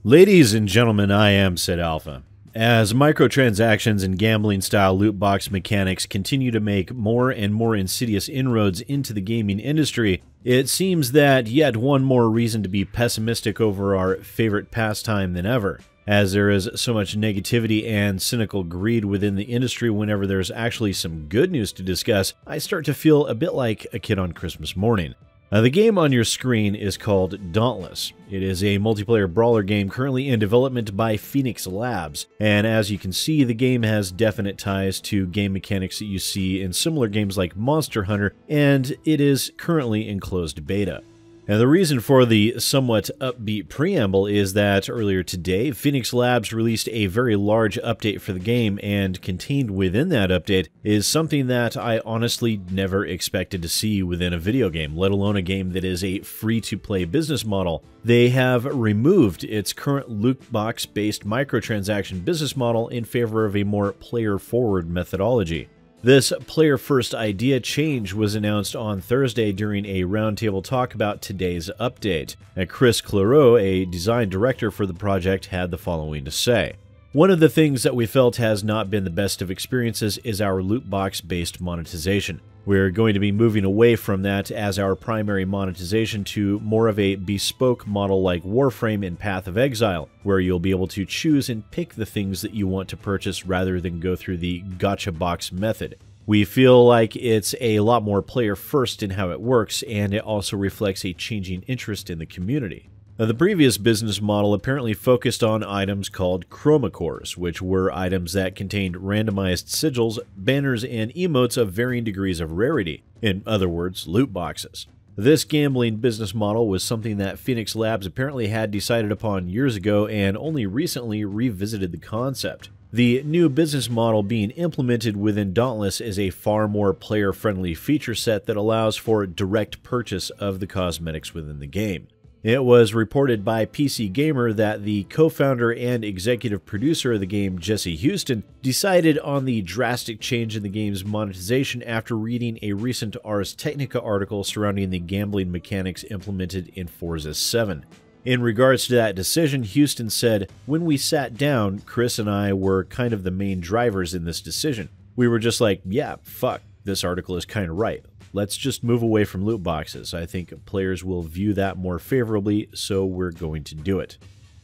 Ladies and gentlemen, I am SidAlpha. As microtransactions and gambling-style loot box mechanics continue to make more and more insidious inroads into the gaming industry, it seems that yet one more reason to be pessimistic over our favorite pastime than ever. As there is so much negativity and cynical greed within the industry whenever there's actually some good news to discuss, I start to feel a bit like a kid on Christmas morning. The game on your screen is called Dauntless. It is a multiplayer brawler game currently in development by Phoenix Labs, and as you can see, the game has definite ties to game mechanics that you see in similar games like Monster Hunter, and it is currently in closed beta. And the reason for the somewhat upbeat preamble is that earlier today, Phoenix Labs released a very large update for the game, and contained within that update is something that I honestly never expected to see within a video game, let alone a game that is a free-to-play business model. They have removed its current loot box-based microtransaction business model in favor of a more player-forward methodology. This player-first idea change was announced on Thursday during a roundtable talk about today's update. And Chris Clareau, a design director for the project, had the following to say. One of the things that we felt has not been the best of experiences is our loot box-based monetization. We're going to be moving away from that as our primary monetization to more of a bespoke model like Warframe and Path of Exile, where you'll be able to choose and pick the things that you want to purchase rather than go through the gotcha box method. We feel like it's a lot more player-first in how it works, and it also reflects a changing interest in the community. Now, the previous business model apparently focused on items called chroma cores, which were items that contained randomized sigils, banners, and emotes of varying degrees of rarity. In other words, loot boxes. This gambling business model was something that Phoenix Labs apparently had decided upon years ago and only recently revisited the concept. The new business model being implemented within Dauntless is a far more player-friendly feature set that allows for direct purchase of the cosmetics within the game. It was reported by PC Gamer that the co-founder and executive producer of the game, Jesse Houston, decided on the drastic change in the game's monetization after reading a recent Ars Technica article surrounding the gambling mechanics implemented in Forza 7. In regards to that decision, Houston said, "When we sat down, Chris and I were kind of the main drivers in this decision. We were just like, yeah, fuck, this article is kind of right. Let's just move away from loot boxes. I think players will view that more favorably, so we're going to do it.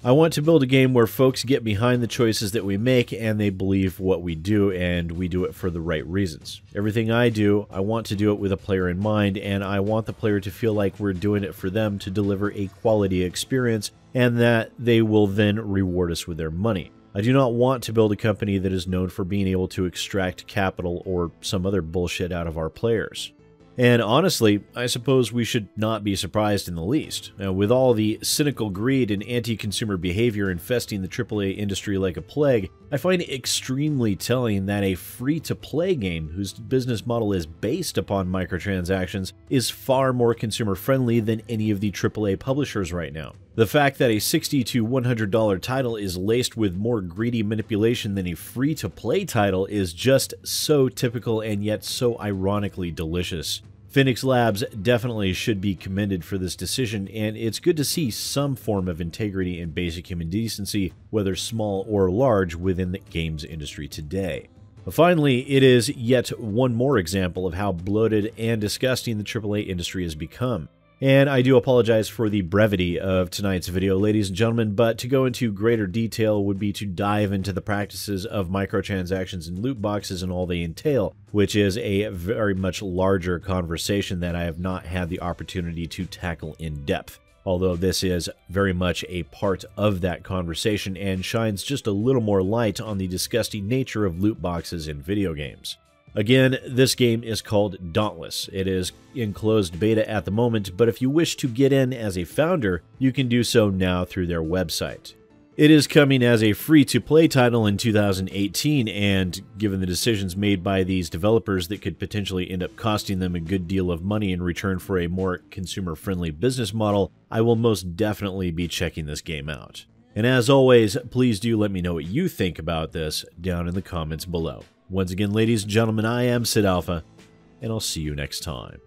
I want to build a game where folks get behind the choices that we make and they believe what we do, and we do it for the right reasons. Everything I do, I want to do it with a player in mind, and I want the player to feel like we're doing it for them to deliver a quality experience, and that they will then reward us with their money. I do not want to build a company that is known for being able to extract capital or some other bullshit out of our players." And honestly, I suppose we should not be surprised in the least. Now, with all the cynical greed and anti-consumer behavior infesting the AAA industry like a plague, I find it extremely telling that a free-to-play game whose business model is based upon microtransactions is far more consumer-friendly than any of the AAA publishers right now. The fact that a $60 to $100 title is laced with more greedy manipulation than a free-to-play title is just so typical and yet so ironically delicious. Phoenix Labs definitely should be commended for this decision, and it's good to see some form of integrity and basic human decency, whether small or large, within the games industry today. Finally, it is yet one more example of how bloated and disgusting the AAA industry has become. And I do apologize for the brevity of tonight's video, ladies and gentlemen, but to go into greater detail would be to dive into the practices of microtransactions and loot boxes and all they entail, which is a very much larger conversation that I have not had the opportunity to tackle in depth. Although this is very much a part of that conversation and shines just a little more light on the disgusting nature of loot boxes in video games. Again, this game is called Dauntless. It is in closed beta at the moment, but if you wish to get in as a founder, you can do so now through their website. It is coming as a free-to-play title in 2018, and given the decisions made by these developers that could potentially end up costing them a good deal of money in return for a more consumer-friendly business model, I will most definitely be checking this game out. And as always, please do let me know what you think about this down in the comments below. Once again, ladies and gentlemen, I am SidAlpha, and I'll see you next time.